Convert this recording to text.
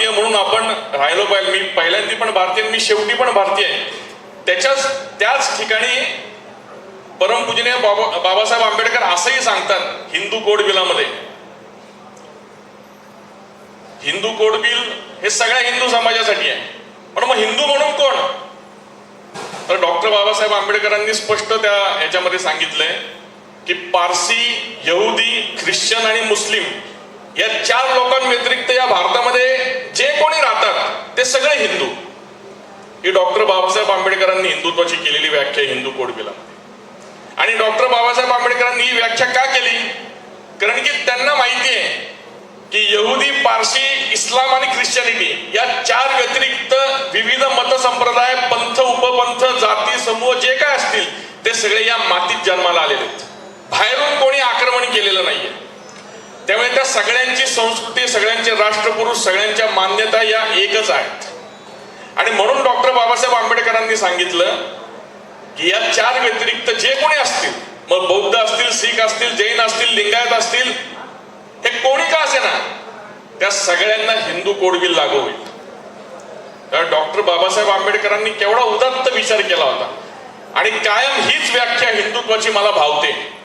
भारतीय म्हणून आपण राहिलो पाहिजे. मी पहिल्यांदा पण भारतीय, मी शेवटी पण भारतीय आहे. त्याच ठिकाणी परमपूजनीय बाबासाहेब आंबेडकर असंही सांगतात हिंदू कोड बिलामध्ये. हिंदू कोड बिल हे सगळ्या हिंदू समाजासाठी आहे. पण मग हिंदू म्हणून कोण? तर डॉक्टर बाबासाहेब आंबेडकरांनी स्पष्ट त्या याच्यामध्ये सांगितलंय की पारसी, यहुदी, ख्रिश्चन आणि मुस्लिम या 4 लोकांव्यतिरिक्त या भारतामध्ये जे कोणी राहतात ते सगळे हिंदू. ही डॉक्टर बाबासाहेब आंबेडकरांनी हिंदुत्वाची केलेली व्याख्या हिंदू कोड बिलामध्ये. आणि डॉक्टर बाबासाहेब आंबेडकरांनी ही व्याख्या का केली? कारण की त्यांना माहिती आहे की यहुदी, पारसी, इस्लाम आणि ख्रिश्चनिटी या 4 व्यतिरिक्त विविध मतसंप्रदाय, पंथ, उपपंथ, जाती समूह जे काय असतील ते सगळे या मातीत जन्माला आलेले आहेत. बाहेरून कोणी आक्रमण केलेलं नाहीये. त्यामुळे त्या सगळ्यांची संस्कृती, सगळ्यांचे राष्ट्रपुरुष, सगळ्यांच्या मान्यता या एकच आहेत. आणि म्हणून डॉक्टर बाबासाहेब आंबेडकरांनी सांगितलं की या 4 व्यतिरिक्त जे कोणी असतील, मग बौद्ध असतील, शीख असतील, जैन असतील, लिंगायत असतील, हे कोणी का असे ना, त्या सगळ्यांना हिंदू कोड बिल लागू होईल. तर डॉक्टर बाबासाहेब आंबेडकरांनी केवढा उदात्त विचार केला होता. आणि कायम हीच व्याख्या हिंदुत्वाची मला भावते.